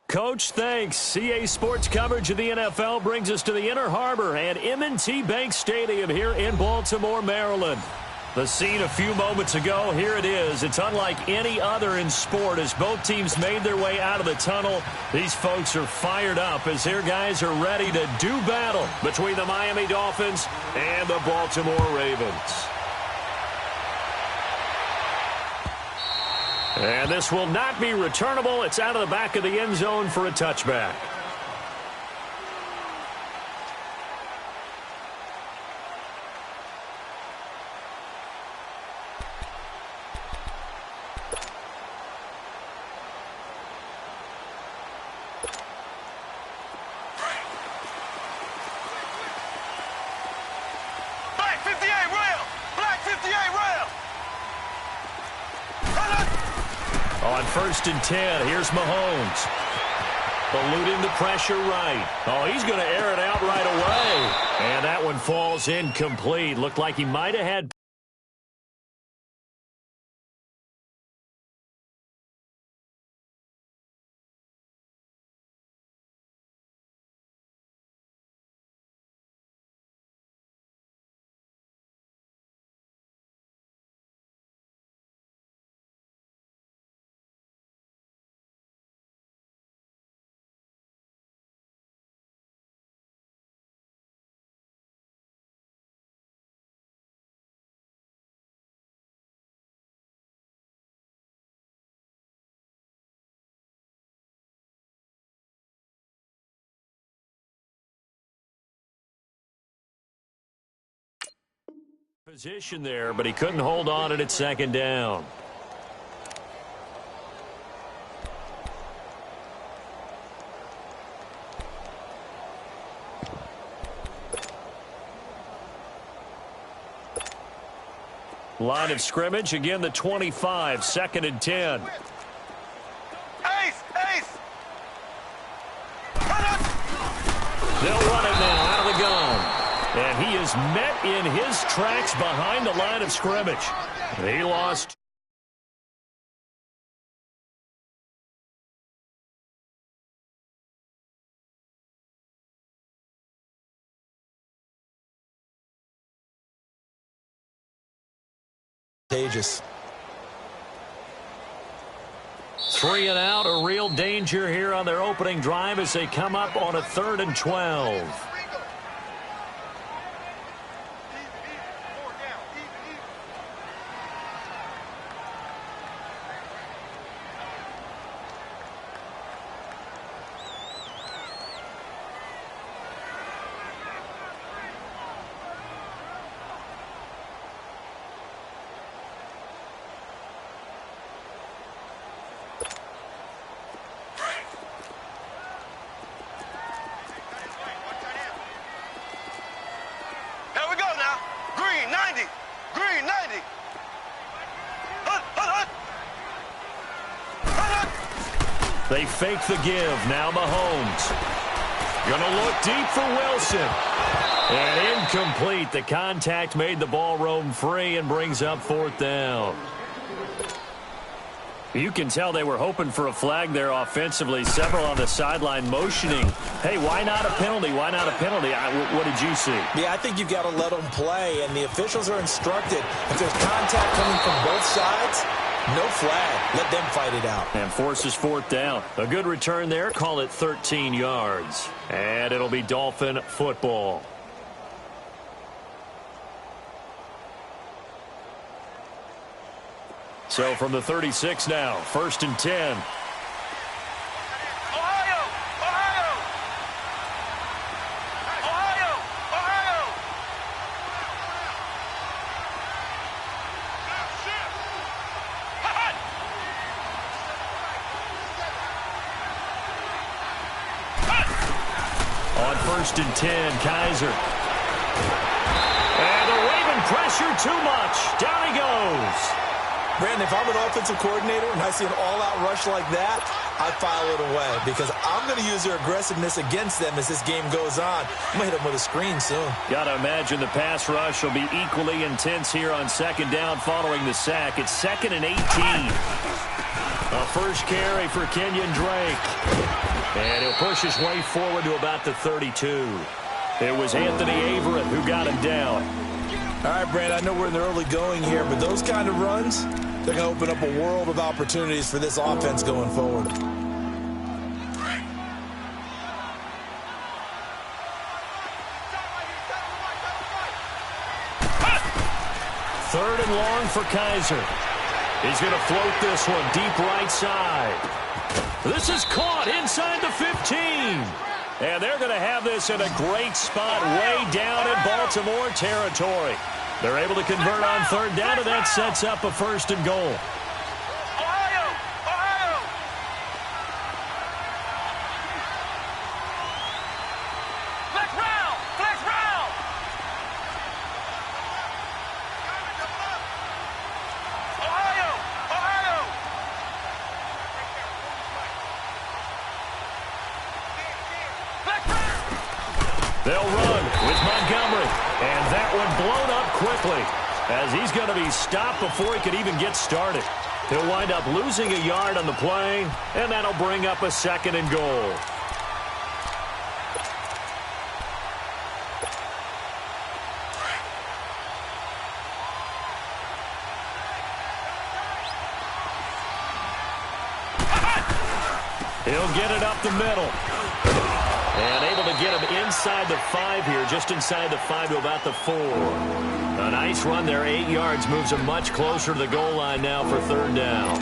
Coach, thanks. CA Sports coverage of the NFL brings us to the Inner Harbor and M&T Bank Stadium here in Baltimore, Maryland. The scene a few moments ago, here it is. It's unlike any other in sport as both teams made their way out of the tunnel. These folks are fired up as their guys are ready to do battle between the Miami Dolphins and the Baltimore Ravens. And this will not be returnable. It's out of the back of the end zone for a touchback. Black 58 rail! Black 58 rail! On 1st and 10, here's Mahomes. Eluding the pressure right. Oh, he's going to air it out right away. And that one falls incomplete. Looked like he might have had... position there, but he couldn't hold on at 2nd down. Line of scrimmage, again the 25, 2nd and 10. Ace! Ace! They'll run it now out of the gun. And he is met in his tracks behind the line of scrimmage. He lost. Contagious. 3 and out, a real danger here on their opening drive as they come up on a 3rd and 12. They fake the give. Now Mahomes. Gonna look deep for Wilson. And incomplete. The contact made the ball roam free and brings up 4th down. You can tell they were hoping for a flag there offensively. Several on the sideline motioning. Hey, why not a penalty? Why not a penalty? What did you see? Yeah, I think you've got to let them play, and the officials are instructed. If there's contact coming from both sides, no flag. Let them fight it out. And forces 4th down. A good return there. Call it 13 yards. And it'll be Dolphin football. So from the 36 now, 1st and 10. Ohio! Ohio! Ohio! Ohio! On 1st and 10, Kaiser. And the Raven pressure too much. Down he goes. Brandon, if I'm an offensive coordinator and I see an all-out rush like that, I file it away because I'm going to use their aggressiveness against them as this game goes on. I'm going to hit them with a screen soon. Got to imagine the pass rush will be equally intense here on 2nd down following the sack. It's 2nd and 18. A first carry for Kenyon Drake. And he'll push his way forward to about the 32. It was Anthony Averett who got him down. All right, Brand, I know we're in the early going here, but those kind of runs, they're going to open up a world of opportunities for this offense going forward. Third and long for Kaiser. He's going to float this one deep right side. This is caught inside the 15. And they're going to have this in a great spot way down in Baltimore territory. They're able to convert on third down, and that sets up a first and goal. Ohio! Ohio! Flex round! Flex round! Ohio! Ohio! Flex round! They'll run with Montgomery, and that one blown up quickly as he's going to be stopped before he could even get started. He'll wind up losing a yard on the play, and that'll bring up a second and goal. He'll get it up the middle. And able to get him inside the 5 here, just inside the 5 to about the 4. A nice run there, 8 yards, moves him much closer to the goal line now for third down.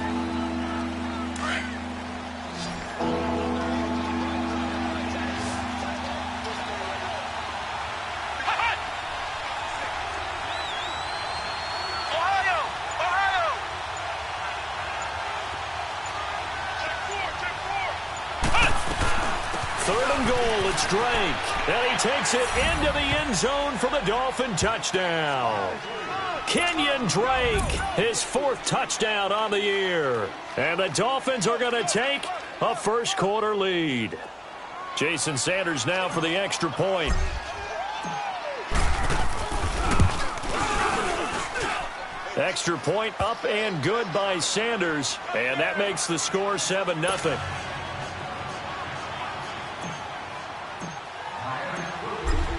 Ohio! Ohio! Third and goal, it's Drake. And he takes it into the end zone for the Dolphin touchdown. Kenyon Drake, his 4th touchdown on the year. And the Dolphins are going to take a first quarter lead. Jason Sanders now for the extra point. Extra point up and good by Sanders. And that makes the score 7-0.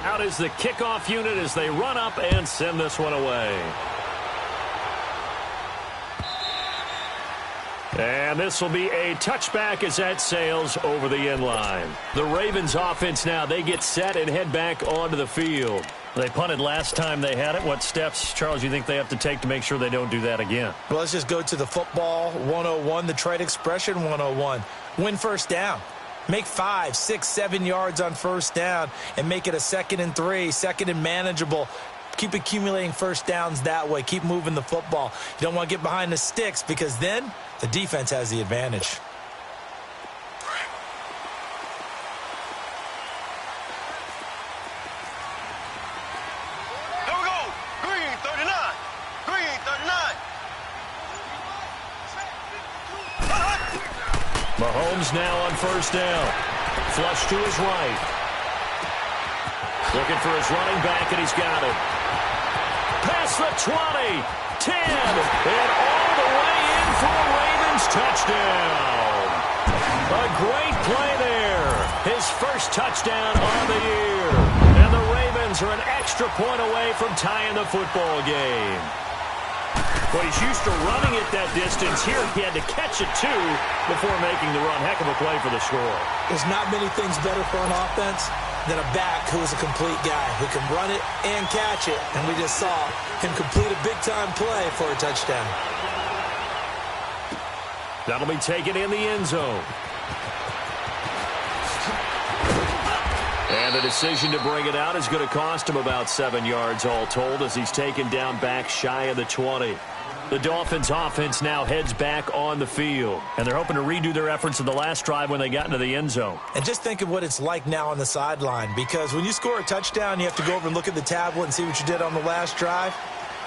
Out is the kickoff unit as they run up and send this one away. And this will be a touchback as that sails over the end line. The Ravens offense now, they get set and head back onto the field. They punted last time they had it. What steps, Charles, you think they have to take to make sure they don't do that again? Well, let's just go to the football 101, the trade expression 101. Win first down. Make 5, 6, 7 yards on first down and make it a 2nd and 3, 2nd and manageable. Keep accumulating first downs that way. Keep moving the football. You don't want to get behind the sticks because then the defense has the advantage. Here we go! Green 39! Green 39! Mahomes now on first down. Flush to his right. Looking for his running back, and he's got it. Past the 20, 10, and all the way in for a Ravens touchdown. A great play there. His first touchdown on the year. And the Ravens are an extra point away from tying the football game. Well, he's used to running it that distance. Here he had to catch it, too, before making the run. Heck of a play for the score. There's not many things better for an offense than a back who is a complete guy who can run it and catch it. And we just saw him complete a big-time play for a touchdown. That'll be taken in the end zone. And the decision to bring it out is going to cost him about 7 yards all told as he's taken down back shy of the 20. The Dolphins offense now heads back on the field, and they're hoping to redo their efforts in the last drive when they got into the end zone. And just think of what it's like now on the sideline, because when you score a touchdown, you have to go over and look at the tablet and see what you did on the last drive.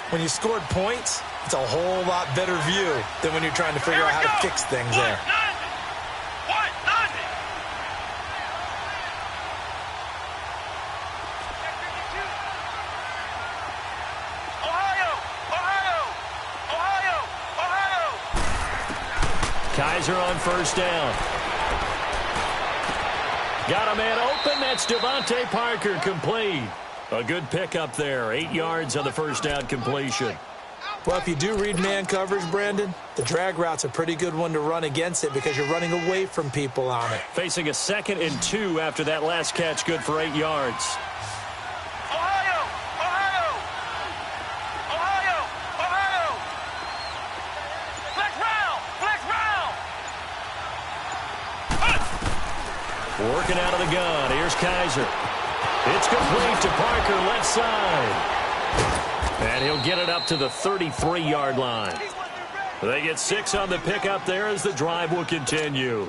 When you scored points, it's a whole lot better view than when you're trying to figure out how to fix things there. Kaiser on first down. Got a man open. That's Devontae Parker, complete. A good pickup there. 8 yards on the first down completion. Well, if you do read man coverage, Brandon, the drag route's a pretty good one to run against it because you're running away from people on it. Facing a 2nd and 2 after that last catch, good for 8 yards. Ohio! Ohio! Ohio! Ohio! Flex round! Flex round! Working out of the gun. Here's Kaiser. It's complete to Parker, left side. And he'll get it up to the 33-yard line. They get 6 on the pickup there as the drive will continue.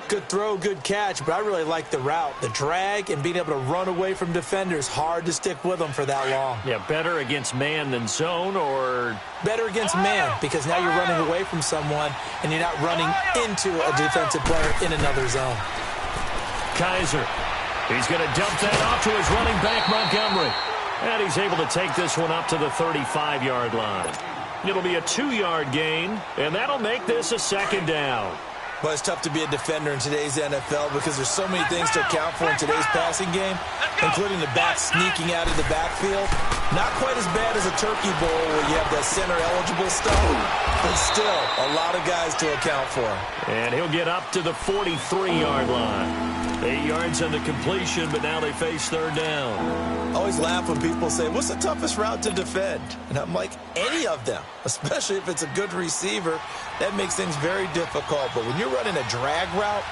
Good throw, good catch, but I really like the route. The drag and being able to run away from defenders, hard to stick with them for that long. Yeah, better against man than zone, or? Better against man, because now you're running away from someone and you're not running into a defensive player in another zone. Kaiser. He's going to dump that off to his running back, Montgomery. And he's able to take this one up to the 35-yard line. It'll be a 2-yard gain, and that'll make this a 2nd down. Well, it's tough to be a defender in today's NFL because there's so many things to account for in today's passing game, including the back sneaking out of the backfield. Not quite as bad as a turkey bowl where you have that center-eligible stuff, but still a lot of guys to account for. And he'll get up to the 43-yard line. 8 yards on the completion, but now they face 3rd down. I always laugh when people say, what's the toughest route to defend? And I'm like, any of them, especially if it's a good receiver. That makes things very difficult. But when you're running a drag route,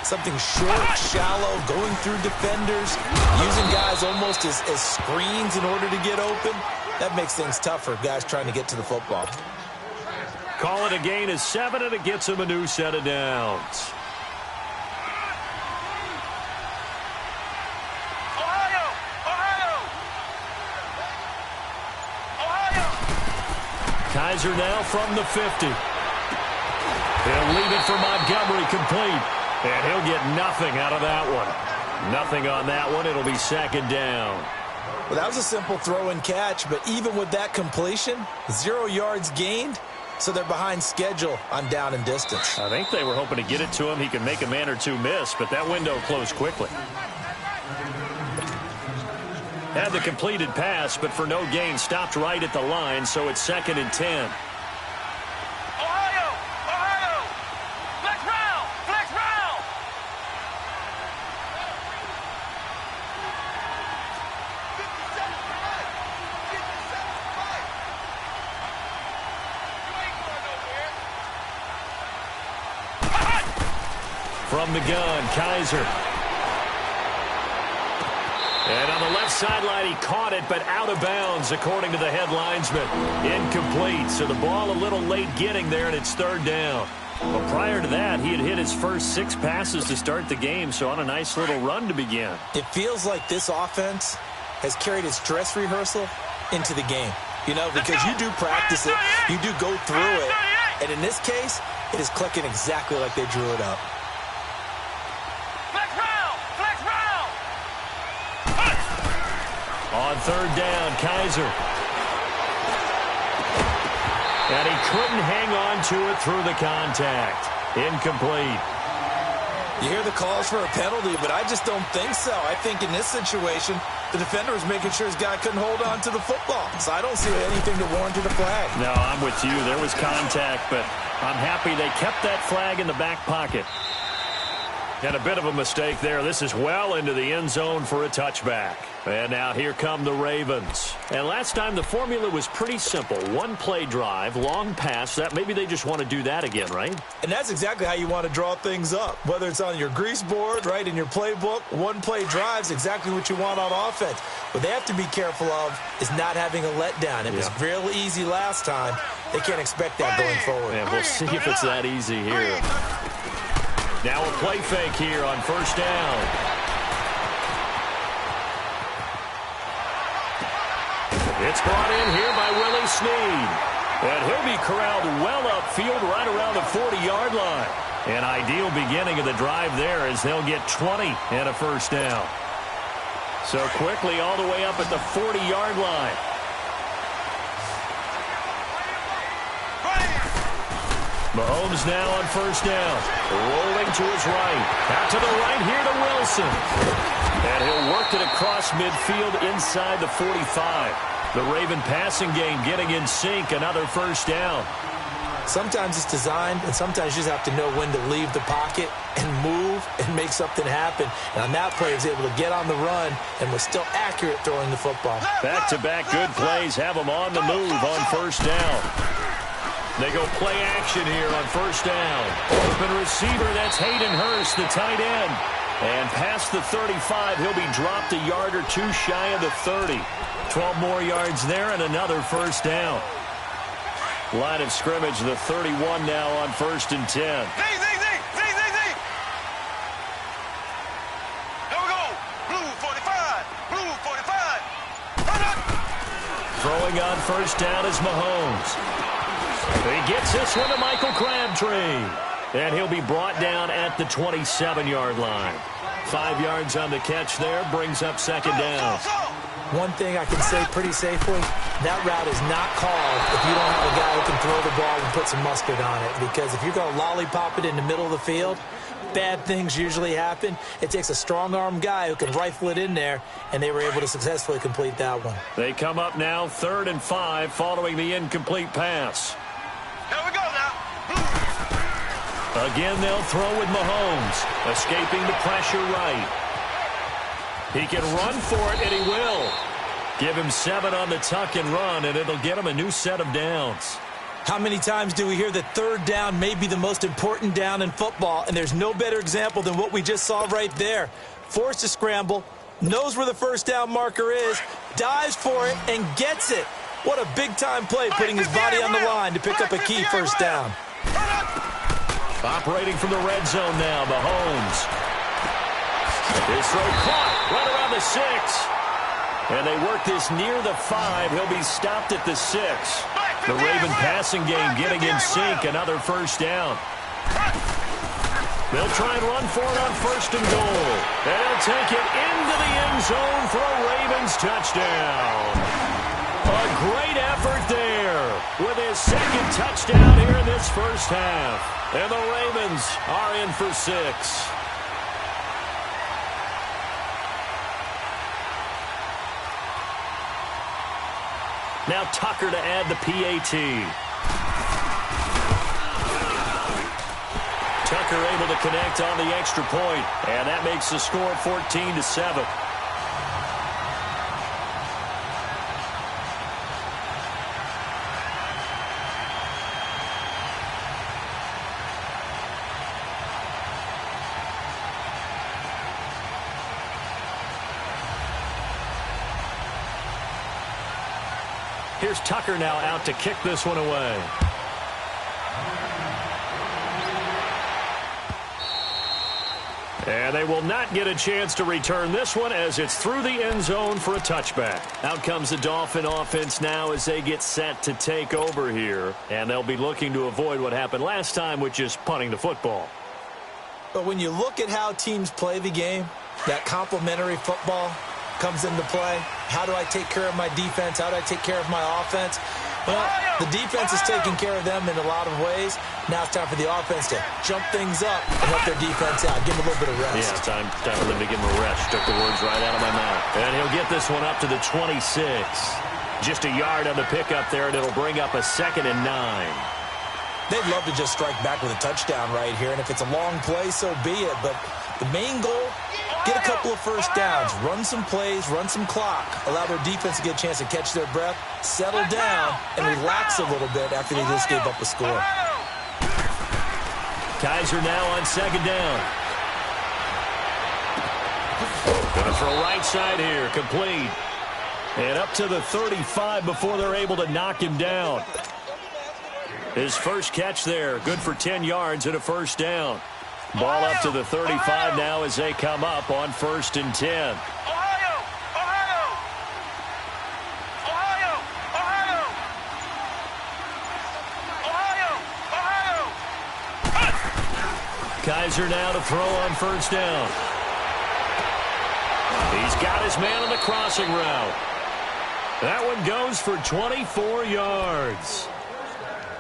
something short, shallow, going through defenders, using guys almost as screens in order to get open, that makes things tough for guys trying to get to the football. Call it a gain of 7, and it gets him a new set of downs. Kaiser now from the 50. He'll leave it for Montgomery, complete. And he'll get nothing out of that one. Nothing on that one. It'll be 2nd down. Well, that was a simple throw and catch, but even with that completion, 0 yards gained, so they're behind schedule on down and distance. I think they were hoping to get it to him. He could make a man or two miss, but that window closed quickly. Had the completed pass, but for no gain, stopped right at the line, so it's 2nd and 10. Ohio! Ohio! Flex round! Flex round! From the gun, Kaiser. And on the left sideline, he caught it, but out of bounds, according to the head linesman. Incomplete, so the ball a little late getting there, and it's 3rd down. Well, prior to that, he had hit his first 6 passes to start the game, so on a nice little run to begin. It feels like this offense has carried its dress rehearsal into the game. You know, because you do practice it, you do go through it, and in this case, it is clicking exactly like they drew it up. On 3rd down, Kaiser. And he couldn't hang on to it through the contact. Incomplete. You hear the calls for a penalty, but I just don't think so. I think in this situation, the defender was making sure his guy couldn't hold on to the football. So I don't see anything to warrant a flag. No, I'm with you. There was contact, but I'm happy they kept that flag in the back pocket. And a bit of a mistake there. This is well into the end zone for a touchback. And now here come the Ravens. And last time the formula was pretty simple. 1-play drive, long pass. That maybe they just want to do that again, right? And that's exactly how you want to draw things up. Whether it's on your grease board, right, in your playbook, 1-play drive is exactly what you want on offense. What they have to be careful of is not having a letdown. It was real easy last time. They can't expect that going forward. And we'll see if it's that easy here. Now a play fake here on 1st down. It's brought in here by Willie Snead. And he'll be corralled well upfield right around the 40-yard line. An ideal beginning of the drive there as they'll get 20 and a 1st down. So quickly all the way up at the 40-yard line. Mahomes now on first down. Rolling to his right. Out to the right here to Wilson. And he'll work it across midfield inside the 45. The Raven passing game getting in sync. Another first down. Sometimes it's designed, and sometimes you just have to know when to leave the pocket and move and make something happen. And on that play, he was able to get on the run and was still accurate throwing the football. Back-to-back good plays have him on the move on first down. They go play action here on first down. Open receiver, that's Hayden Hurst, the tight end. And past the 35, he'll be dropped a yard or two shy of the 30. 12 more yards there and another first down. Line of scrimmage, the 31 now on first and 10. Here we go. Blue 45. Blue 45. Throwing on first down is Mahomes. He gets this one to Michael Crabtree. And he'll be brought down at the 27-yard line. 5 yards on the catch there, brings up second down. One thing I can say pretty safely, that route is not called if you don't have a guy who can throw the ball and put some mustard on it. Because if you're going to lollipop it in the middle of the field, bad things usually happen. It takes a strong-arm guy who can rifle it in there, and they were able to successfully complete that one. They come up now 3rd and 5 following the incomplete pass. Here we go now. Again, they'll throw with Mahomes, escaping the pressure right. He can run for it, and he will. Give him 7 on the tuck and run, and it'll get him a new set of downs. How many times do we hear that third down may be the most important down in football, and there's no better example than what we just saw right there. Forced to scramble, knows where the first down marker is, dives for it, and gets it. What a big-time play, putting his body on the line to pick up a key first down. Operating from the red zone now, Mahomes. His throw caught right around the 6. And they work this near the 5. He'll be stopped at the 6. The Raven passing game getting in sync. Another first down. They'll try and run for it on first and goal. And they'll take it into the end zone for a Ravens touchdown. A great effort there with his second touchdown here in this first half. And the Ravens are in for 6. Now Tucker to add the PAT. Tucker able to connect on the extra point, and that makes the score 14-7. Here's Tucker now out to kick this one away. And they will not get a chance to return this one as it's through the end zone for a touchback. Out comes the Dolphin offense now as they get set to take over here. And they'll be looking to avoid what happened last time, which is punting the football. But when you look at how teams play the game, that complementary football comes into play. How do I take care of my defense? How do I take care of my offense? Well, the defense is taking care of them in a lot of ways. Now it's time for the offense to jump things up and help their defense out. Give them a little bit of rest. Yeah, time for them to give him a rest. Took the words right out of my mouth. And he'll get this one up to the 26. Just a yard on the pickup there, and it'll bring up a 2nd and 9. They'd love to just strike back with a touchdown right here, and if it's a long play, so be it. But the main goal, get a couple of first downs, run some plays, run some clock, allow their defense to get a chance to catch their breath, settle down, and relax a little bit after they just gave up a score. Kaiser now on 2nd down. Gonna throw right side here, complete. And up to the 35 before they're able to knock him down. His first catch there, good for 10 yards and a first down. Ball up to the 35 now as they come up on 1st and 10. Kaiser now to throw on 1st down. He's got his man on the crossing route. That one goes for 24 yards.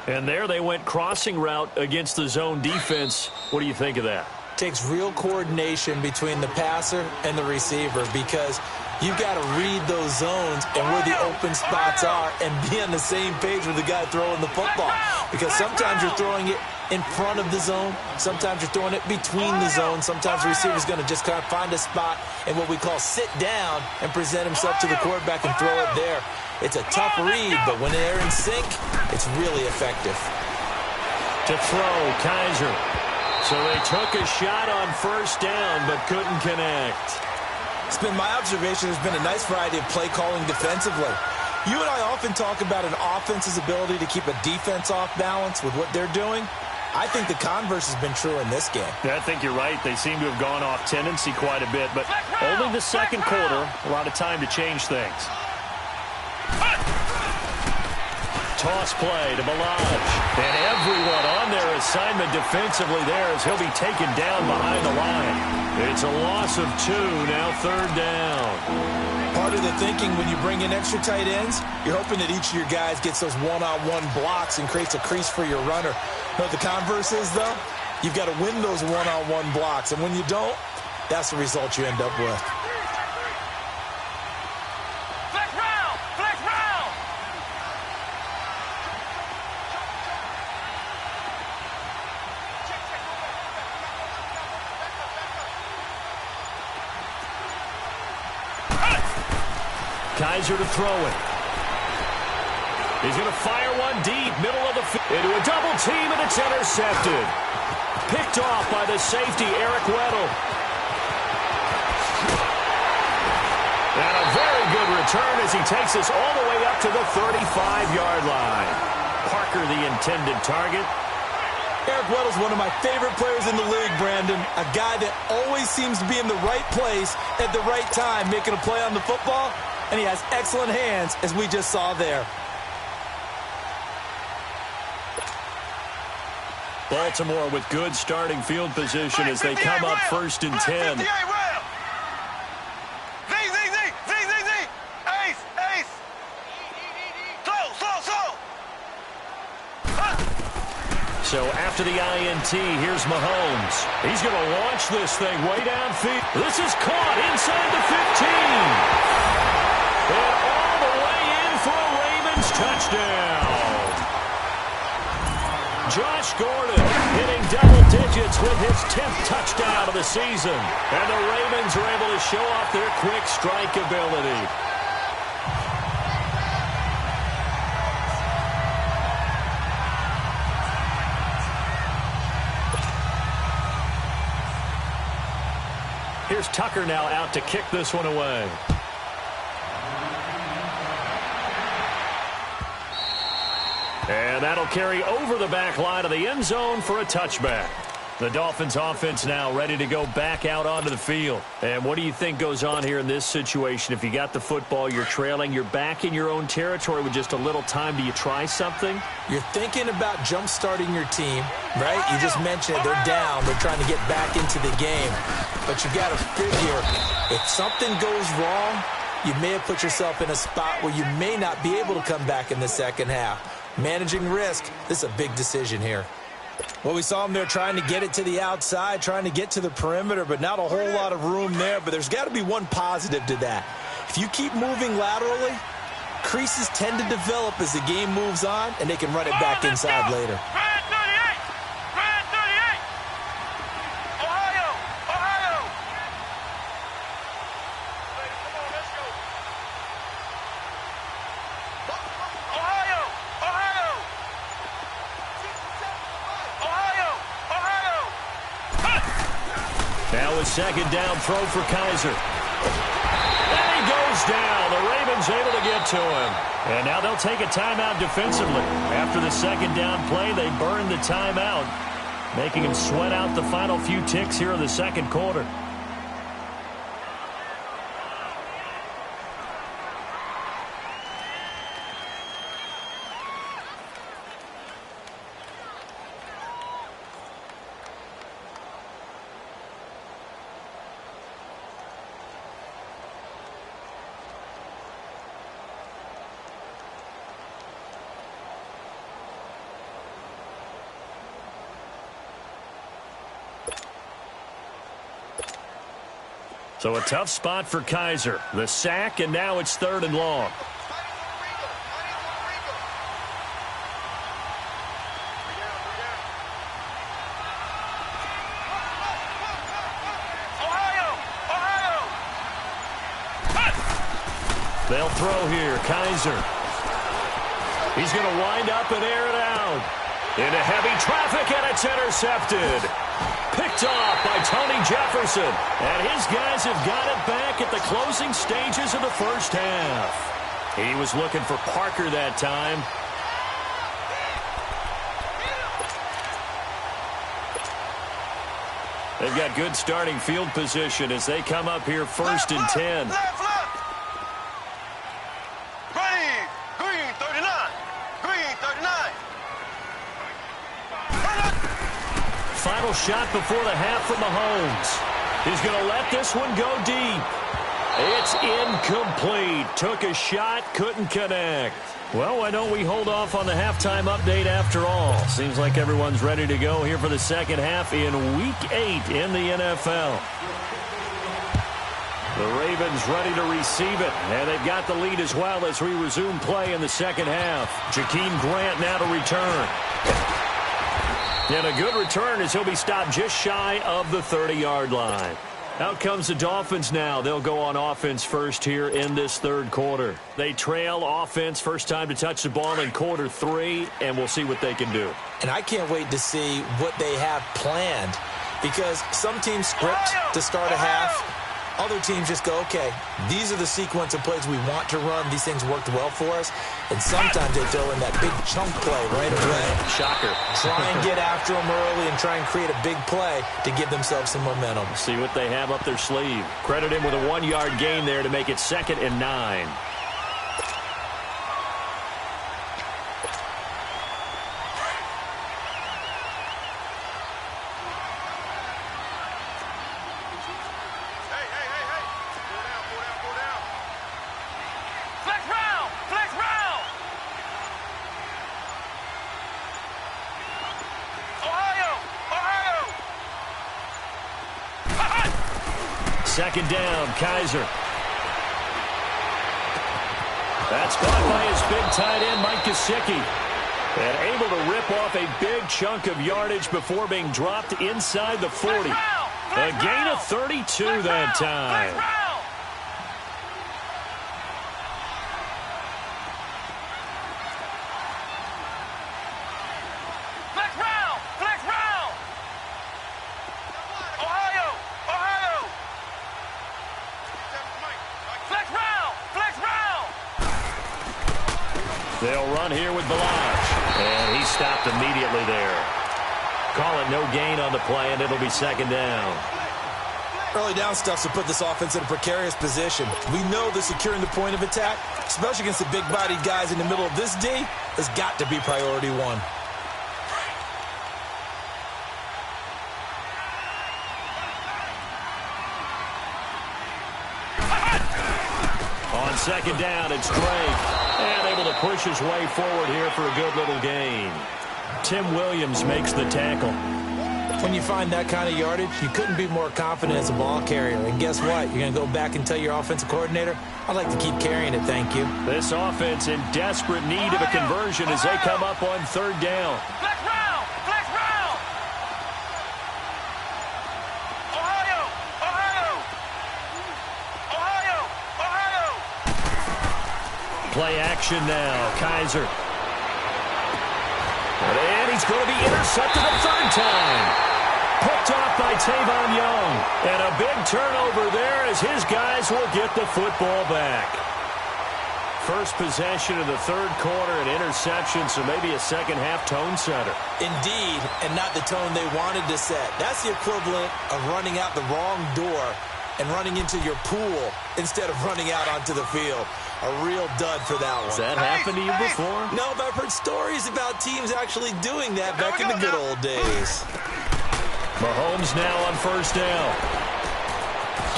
And there they went crossing route against the zone defense. What do you think of that? Takes real coordination between the passer and the receiver because you've got to read those zones and where the open spots are and be on the same page with the guy throwing the football. Because sometimes you're throwing it in front of the zone. Sometimes you're throwing it between the zones. Sometimes the receiver's going to just kind of find a spot and what we call sit down and present himself to the quarterback and throw it there. It's a tough read, but when they're in sync, it's really effective. To throw, Kaiser. So they took a shot on first down, but couldn't connect. It's been my observation there's been a nice variety of play calling defensively. You and I often talk about an offense's ability to keep a defense off balance with what they're doing. I think the converse has been true in this game. Yeah, I think you're right. They seem to have gone off tendency quite a bit, but only the second quarter, a lot of time to change things. Toss play to Balaj. And everyone on their assignment defensively there as he'll be taken down behind the line. It's a loss of 2, now third down. Part of the thinking when you bring in extra tight ends, you're hoping that each of your guys gets those one-on-one blocks and creates a crease for your runner. You know what the converse is, though? You've got to win those one-on-one blocks, and when you don't, that's the result you end up with. Kaiser to throw it. He's going to fire one deep, middle of the field. Into a double team, and it's intercepted. Picked off by the safety, Eric Weddle. And a very good return as he takes us all the way up to the 35-yard line. Parker, the intended target. Eric Weddle's one of my favorite players in the league, Brandon. A guy that always seems to be in the right place at the right time, making a play on the football. And he has excellent hands, as we just saw there. Baltimore with good starting field position as they come up 1st and 10. So after the INT, here's Mahomes. He's going to launch this thing way downfield. This is caught inside the 15. And all the way in for a Ravens touchdown. Josh Gordon hitting double digits with his 10th touchdown of the season. And the Ravens are able to show off their quick strike ability. Here's Tucker now out to kick this one away. And that'll carry over the back line of the end zone for a touchback. The Dolphins offense now ready to go back out onto the field. And what do you think goes on here in this situation? If you got the football, you're trailing, you're back in your own territory with just a little time. Do you try something? You're thinking about jump-starting your team, right? You just mentioned it. They're down. They're trying to get back into the game. But you got to figure, if something goes wrong, you may have put yourself in a spot where you may not be able to come back in the second half. Managing risk, this is a big decision here. Well, we saw him there trying to get it to the outside, trying to get to the perimeter, but not a whole lot of room there. But there's got to be one positive to that. If you keep moving laterally, creases tend to develop as the game moves on, and they can run it back inside later. Now a second down throw for Kaiser. And he goes down. The Ravens able to get to him. And now they'll take a timeout defensively. After the second down play, they burn the timeout, making him sweat out the final few ticks here in the second quarter. So a tough spot for Kaiser. The sack, and now it's 3rd and long. They'll throw here. Kaiser. He's going to wind up and air it out. Into heavy traffic, and it's intercepted. Picked off by Tony Jefferson. And his guys have got it back at the closing stages of the first half. He was looking for Parker that time. They've got good starting field position as they come up here 1st and 10. Green 39. Green 39. Final shot before the half from Mahomes. He's going to let this one go deep. It's incomplete. Took a shot, couldn't connect. Well, why don't we hold off on the halftime update after all? Seems like everyone's ready to go here for the second half in Week 8 in the NFL. The Ravens ready to receive it, and they've got the lead as well as we resume play in the second half. Jakeem Grant now to return. And a good return as he'll be stopped just shy of the 30-yard line. Out comes the Dolphins now. They'll go on offense first here in this 3rd quarter. They trail offense first time to touch the ball in quarter 3, and we'll see what they can do. And I can't wait to see what they have planned, because some teams script to start a half. Other teams just go, okay, these are the sequence of plays we want to run. These things worked well for us. And sometimes they throw in that big chunk play right away. Shocker. Try and get after them early and try and create a big play to give themselves some momentum. See what they have up their sleeve. Credit him with a 1-yard gain there to make it 2nd and 9. Second down, Kaiser. That's caught by his big tight end, Mike Gesicki. And able to rip off a big chunk of yardage before being dropped inside the 40. A gain of 32 that time. They'll run here with Balaj. And he stopped immediately there. Call it no gain on the play, and it'll be 2nd down. Early down stuff to put this offense in a precarious position. We know that securing the point of attack, especially against the big-bodied guys in the middle of this D, has got to be priority 1. On 2nd down, it's Drake. And able to push his way forward here for a good little gain. Tim Williams makes the tackle. When you find that kind of yardage, you couldn't be more confident as a ball carrier. And guess what? You're going to go back and tell your offensive coordinator, I'd like to keep carrying it, thank you. This offense in desperate need of a conversion as they come up on 3rd down. Flex round! Flex round! Ohio! Play action now. Kaiser. And he's going to be intercepted a 3rd time. Picked off by Tavon Young. And a big turnover there as his guys will get the football back. First possession of the 3rd quarter, an interception, so maybe a second-half tone setter. Indeed, and not the tone they wanted to set. That's the equivalent of running out the wrong door and running into your pool instead of running out onto the field. A real dud for that one. Has that happened to you before? No, but I've heard stories about teams actually doing that back in the good old days. Mahomes now on 1st down.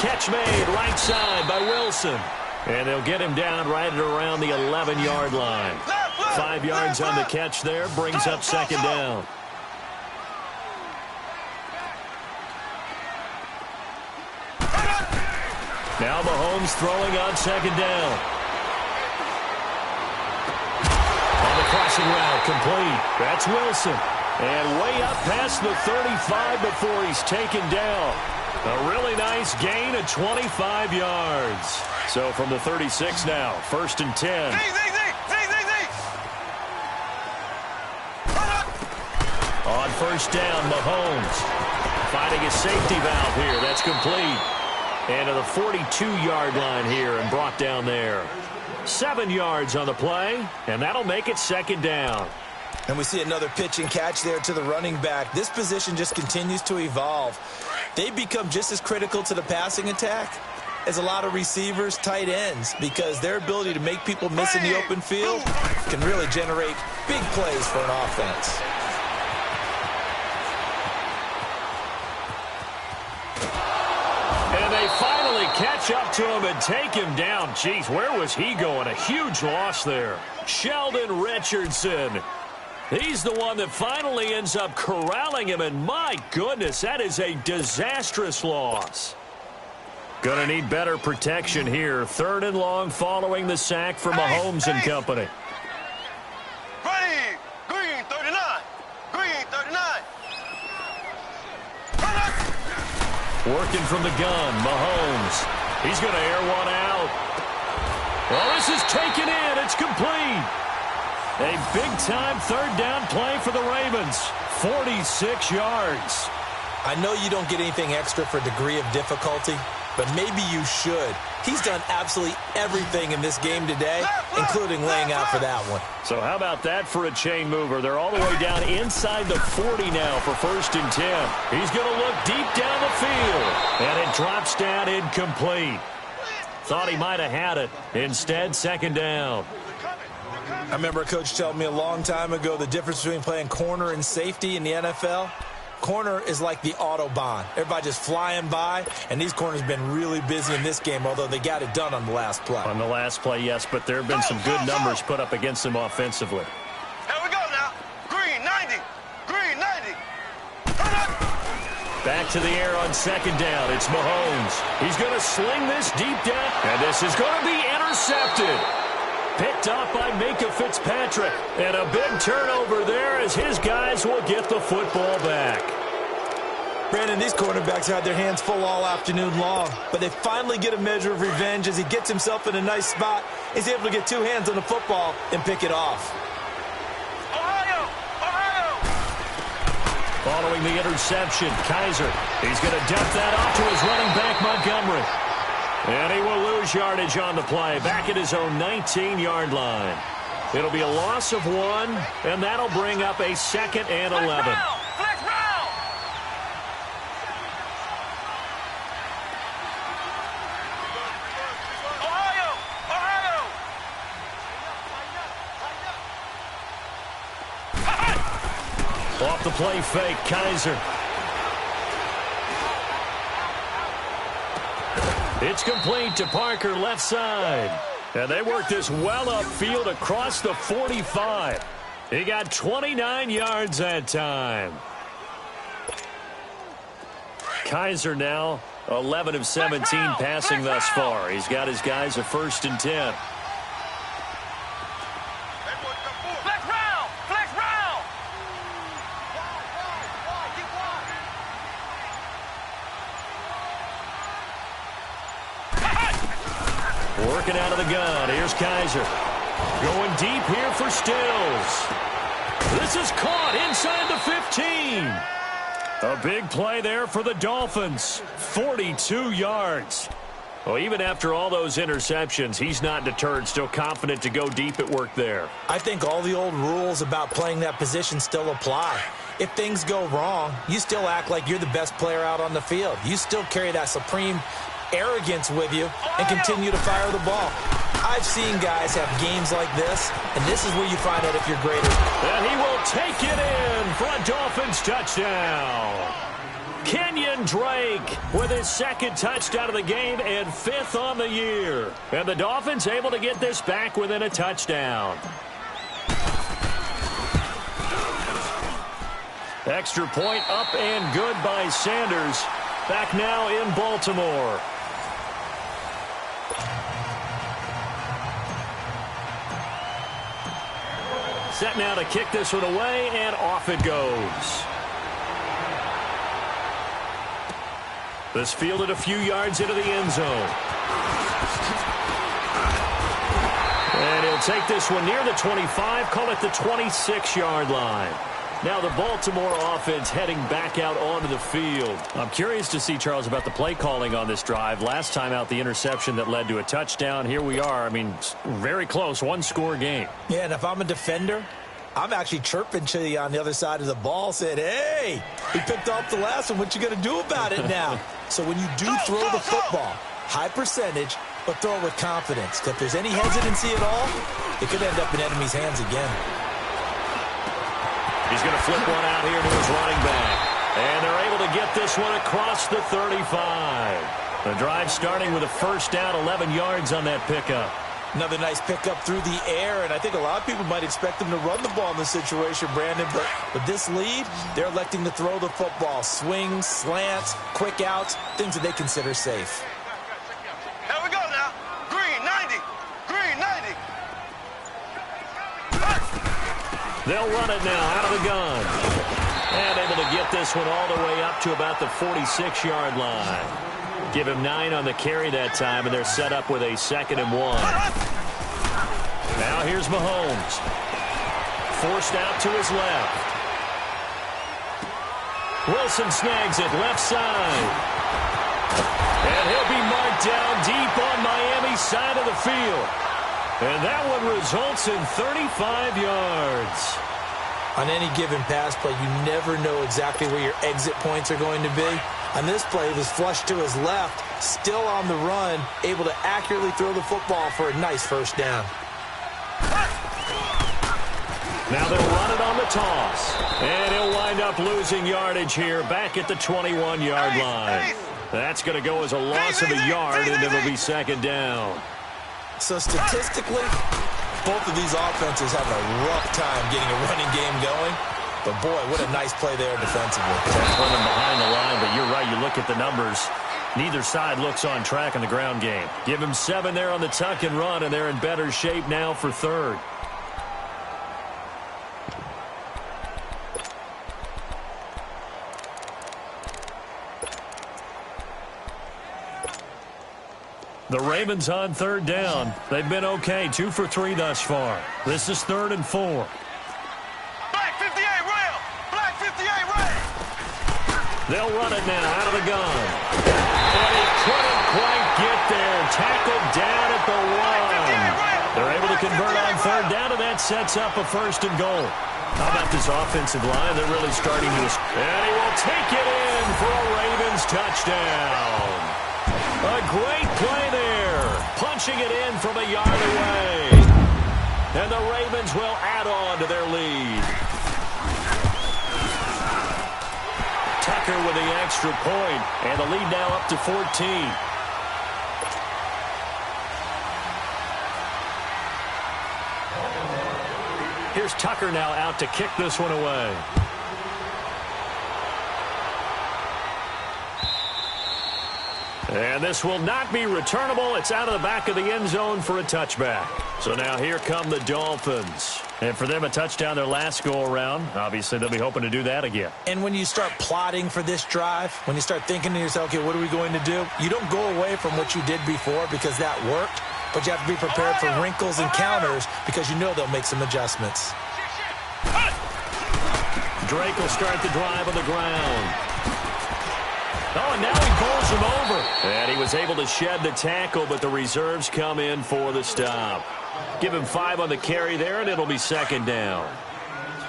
Catch made right side by Wilson. And they'll get him down right at around the 11-yard line. 5 yards on the catch there, brings up 2nd down. Now Mahomes throwing on second down. On the crossing route, complete. That's Wilson. And way up past the 35 before he's taken down. A really nice gain of 25 yards. So from the 36 now, 1st and 10. On 1st down, Mahomes finding a safety valve here. That's complete. And to the 42-yard line here and brought down there. 7 yards on the play, and that'll make it 2nd down. And we see another pitch and catch there to the running back. This position just continues to evolve. They've become just as critical to the passing attack as a lot of receivers, tight ends, because their ability to make people miss in the open field can really generate big plays for an offense. And they finally catch up to him and take him down. Jeez, where was he going? A huge loss there. Sheldon Richardson. He's the one that finally ends up corralling him, and my goodness, that is a disastrous loss. Gonna need better protection here. 3rd and long following the sack for Mahomes and company. Ready, green 39, green 39. Working from the gun, Mahomes. He's gonna air one out. Well, this is taken in. It's complete. A big-time 3rd down play for the Ravens. 46 yards. I know you don't get anything extra for degree of difficulty, but maybe you should. He's done absolutely everything in this game today, including laying out for that one. So how about that for a chain mover? They're all the way down inside the 40 now for 1st and 10. He's going to look deep down the field, and it drops down incomplete. Thought he might have had it. Instead, 2nd down. I remember a coach telling me a long time ago the difference between playing corner and safety in the NFL. Corner is like the Autobahn. Everybody just flying by, and these corners have been really busy in this game, although they got it done on the last play. On the last play, yes, but there have been some good numbers put up against them offensively. Here we go now. Green 90, green 90. Back to the air on 2nd down. It's Mahomes. He's going to sling this deep down, and this is going to be intercepted. Picked off by Minkah Fitzpatrick. And a big turnover there as his guys will get the football back. Brandon, these quarterbacks had their hands full all afternoon long, but they finally get a measure of revenge as he gets himself in a nice spot. He's able to get 2 hands on the football and pick it off. Ohio, Ohio. Following the interception, Kaiser. He's going to dump that off to his running back, Montgomery. And he will lose yardage on the play, back at his own 19-yard line. It'll be a loss of 1, and that'll bring up a 2nd and 11. Flex round. Ohio, Ohio. Off the play fake, Kaiser. It's complete to Parker, left side. And they work this well upfield across the 45. He got 29 yards that time. Kaiser now 11 of 17 passing thus far. He's got his guys a 1st and 10. Flex round, flex round. Working out of the gun. Here's Kaiser. Going deep here for Stills. This is caught inside the 15. A big play there for the Dolphins. 42 yards. Well, even after all those interceptions, he's not deterred, still confident to go deep at work there. I think all the old rules about playing that position still apply. If things go wrong, you still act like you're the best player out on the field. You still carry that supreme arrogance with you and continue to fire the ball. I've seen guys have games like this, and this is where you find out if you're greater. And he will take it in for a Dolphins touchdown. Kenyon Drake with his 2nd touchdown of the game and 5th on the year. And the Dolphins able to get this back within a touchdown. Extra point up and good by Sanders. Back now in Baltimore. Set now to kick this one away, and off it goes. This fielded a few yards into the end zone. And he'll take this one near the 25, call it the 26-yard line. Now the Baltimore offense heading back out onto the field. I'm curious to see, Charles, about the play calling on this drive. Last time out, the interception that led to a touchdown. Here we are. I mean, very close, one-score game. Yeah, and if I'm a defender, I'm actually chirping to you on the other side of the ball, saying, hey, we picked off the last one. What you going to do about it now? So when you do throw the football, high percentage, but throw it with confidence. If there's any hesitancy at all, it could end up in enemy's hands again. He's going to flip one out here to his running back. And they're able to get this one across the 35. The drive starting with a first down, 11 yards on that pickup. Another nice pickup through the air, and I think a lot of people might expect them to run the ball in this situation, Brandon, but with this lead, they're electing to throw the football. Swings, slants, quick outs, things that they consider safe. Here we go now. Green, 90. Green, 90. They'll run it now out of the gun. And able to get this one all the way up to about the 46-yard line. Give him 9 on the carry that time, and they're set up with a 2nd and 1. Now here's Mahomes. Forced out to his left. Wilson snags it left side. And he'll be marked down deep on Miami's side of the field. And that one results in 35 yards. On any given pass play, you never know exactly where your exit points are going to be. On this play, it was flushed to his left, still on the run, able to accurately throw the football for a nice first down. Now they'll run it on the toss. And he'll wind up losing yardage here back at the 21-yard line. That's going to go as a loss of a yard, and it'll be 2nd down. So statistically, both of these offenses have a rough time getting a running game going. But, boy, what a nice play there defensively. Tackling them behind the line, but you're right. You look at the numbers. Neither side looks on track in the ground game. Give him 7 there on the tuck and run, and they're in better shape now for 3rd. The Ravens on 3rd down. They've been okay, 2 for 3 thus far. This is 3rd and 4. Black 58 rail. Black 58 rail. They'll run it now out of the gun. And he couldn't quite get there. Tackled down at the 1. They're able to convert on 3rd down, and that sets up a 1st and goal. How about this offensive line? They're really starting to... And he will take it in for a Ravens touchdown. A great play there. Punching it in from a yard away. And the Ravens will add on to their lead. Tucker with the extra point, and the lead now up to 14. Here's Tucker now out to kick this one away. And this will not be returnable. It's out of the back of the end zone for a touchback. So now here come the Dolphins. And for them, a touchdown their last go-around. Obviously, they'll be hoping to do that again. And when you start plotting for this drive, when you start thinking to yourself, okay, what are we going to do? You don't go away from what you did before because that worked. But you have to be prepared for wrinkles and counters because you know they'll make some adjustments. Drake will start the drive on the ground. Oh, and now he pulls him over. And he was able to shed the tackle, but the reserves come in for the stop. Give him 5 on the carry there, and it'll be 2nd down.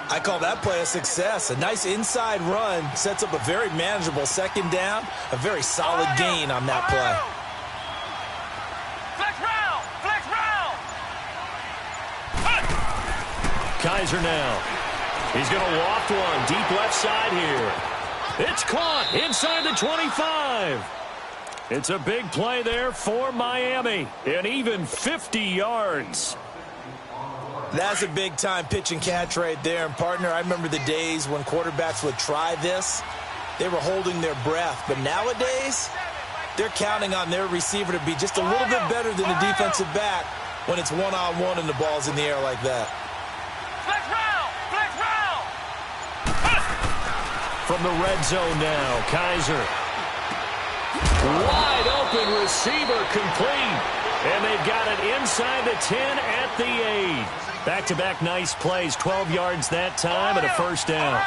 I call that play a success. A nice inside run sets up a very manageable 2nd down. A very solid gain on that play. Flex round. Flex round. Kaiser now. He's going to loft one deep left side here. It's caught inside the 25. It's a big play there for Miami. And even 50 yards. That's a big-time pitch and catch right there. And, partner, I remember the days when quarterbacks would try this. They were holding their breath. But nowadays, They're counting on their receiver to be just a little bit better than the defensive back when it's one-on-one and the ball's in the air like that. Flex round! Flex round! From the red zone now, Kaiser. Wide open receiver complete. And they've got it inside the 10 at the 8. Back-to-back nice plays, 12 yards that time and a first down.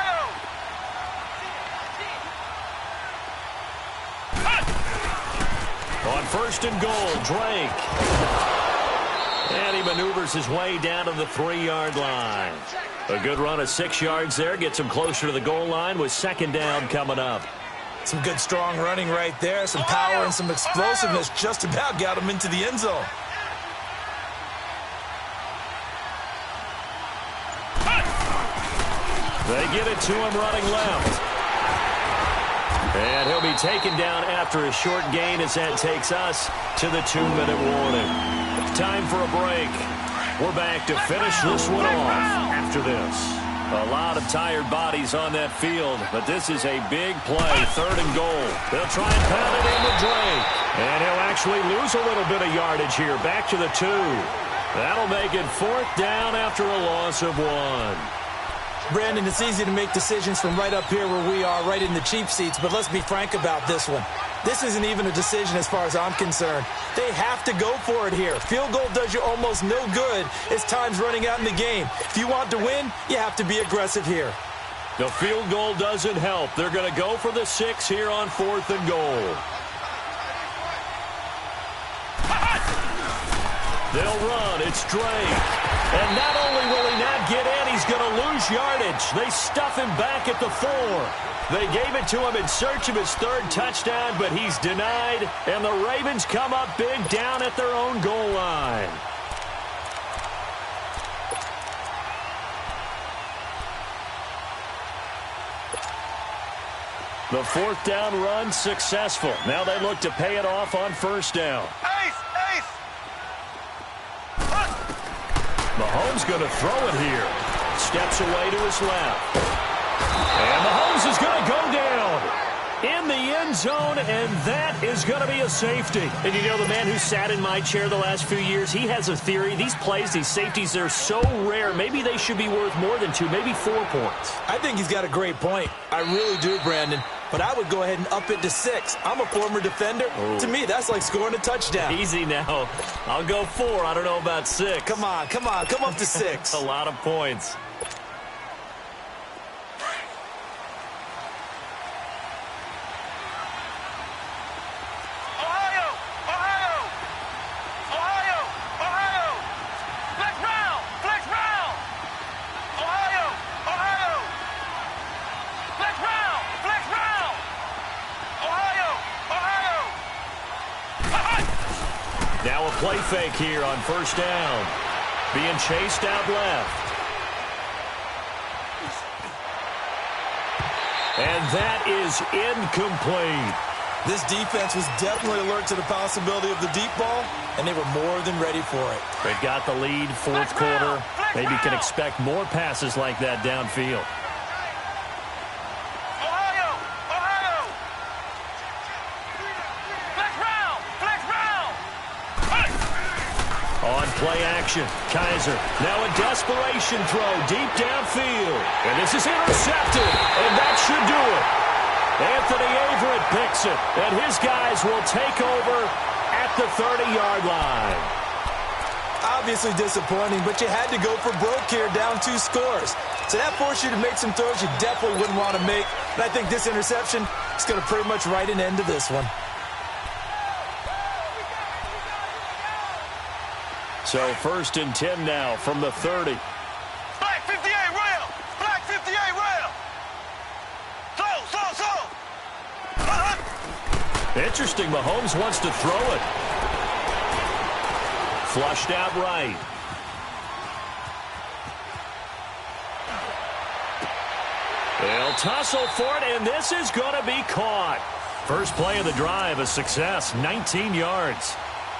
On first and goal, Drake. And he maneuvers his way down to the 3-yard line. A good run of 6 yards there gets him closer to the goal line with second down coming up. Some good strong running right there. Some power and some explosiveness just about got him into the end zone. They get it to him running left. And he'll be taken down after a short gain as that takes us to the 2-minute warning. Time for a break. We're back to finish this one off after this. A lot of tired bodies on that field, but this is a big play, 3rd and goal. They'll try and pound it in with Drake. And he'll actually lose a little bit of yardage here, back to the 2. That'll make it 4th down after a loss of 1. Brandon, it's easy to make decisions from right up here where we are, right in the cheap seats, but let's be frank about this one. This isn't even a decision as far as I'm concerned. They have to go for it here. Field goal does you almost no good as time's running out in the game. If you want to win, you have to be aggressive here. The field goal doesn't help. They're going to go for the 6 here on 4th and goal. They'll run. It's Drake. And not only will he not get in, he's going to lose yardage. They stuff him back at the 4. They gave it to him in search of his 3rd touchdown, but he's denied. And the Ravens come up big down at their own goal line. The 4th down run successful. Now they look to pay it off on 1st down. Mahomes going to throw it here. Steps away to his left. And Mahomes is going to go down in the end zone, and that is going to be a safety. And you know, the man who sat in my chair the last few years, he has a theory. These plays, these safeties, they're so rare. Maybe they should be worth more than 2, maybe 4 points. I think he's got a great point. I really do, Brandon. But I would go ahead and up it to 6. I'm a former defender. To me, that's like scoring a touchdown. Easy now. I'll go 4. I don't know about 6. Come on. Come up to 6. A lot of points. Now a play fake here on 1st down. Being chased out left. And that is incomplete. This defense was definitely alert to the possibility of the deep ball, and they were more than ready for it. They've got the lead, 4th quarter. Maybe can expect more passes like that downfield. On play action, Kaiser. Now a desperation throw deep downfield. And this is intercepted. And that should do it. Anthony Averett picks it. And his guys will take over at the 30-yard line. Obviously disappointing, but you had to go for broke here, down 2 scores. So that forced you to make some throws you definitely wouldn't want to make. And I think this interception is going to pretty much write an end to this one. So 1st and 10 now from the 30. Black 58 rail! Black 58 rail! Slow! Interesting. Mahomes wants to throw it. Flushed out right. They'll tussle for it, and this is going to be caught. First play of the drive, a success, 19 yards.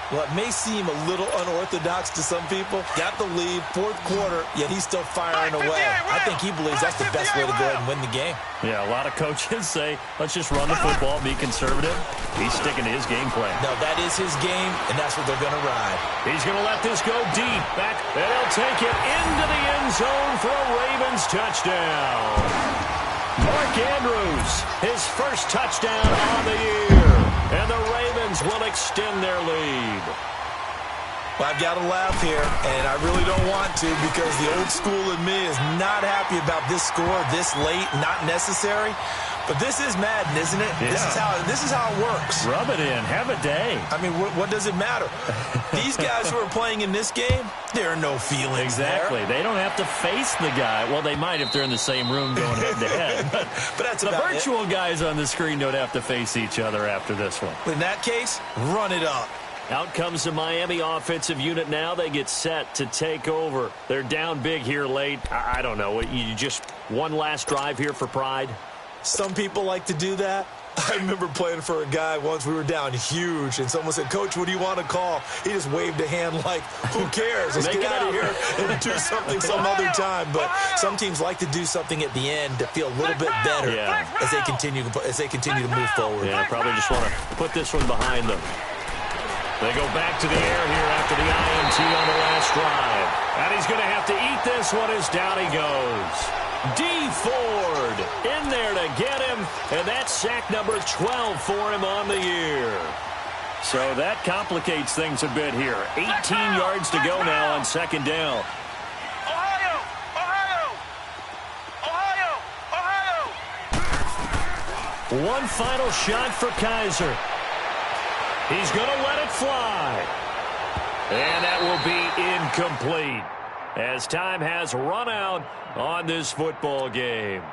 Well, it may seem a little unorthodox to some people. Got the lead, fourth quarter, yet he's still firing away. I think he believes that's the best way to go ahead and win the game. Yeah, a lot of coaches say, let's just run the football, be conservative. He's sticking to his game plan. No, that is his game, and that's what they're going to ride. He's going to let this go deep. Back, and he'll take it into the end zone for a Ravens touchdown. Mark Andrews, his first touchdown on the year. And the Ravens will extend their lead. Well, I've got to laugh here, and I really don't want to because the old school in me is not happy about this score this late, not necessary. But this is Madden, isn't it? Yeah. This is how it works. Rub it in. Have a day. I mean, what does it matter? These guys who are playing in this game, there are no feelings Exactly. there. They don't have to face the guy. Well, they might if they're in the same room going head-to-head. But that's the about virtual guys on the screen don't have to face each other after this one. In that case, run it up. Out comes the Miami offensive unit now. They get set to take over. They're down big here late. I don't know. You just one last drive here for pride? Some people like to do that. I remember playing for a guy once. We were down huge, and someone said, Coach, what do you want to call? He just waved a hand like, who cares? Let's get out of here and do something some other time. But some teams like to do something at the end to feel a little bit better as they continue to move forward. Yeah, probably just want to put this one behind them. They go back to the air here after the INT on the last drive. And he's going to have to eat this one as down he goes. D. Ford in there to get him, and that's sack number 12 for him on the year. So that complicates things a bit here. 18 yards to go now on second down. Ohio! Ohio! Ohio! Ohio! One final shot for Kaiser. He's going to let it fly. And that will be incomplete as time has run out on this football game.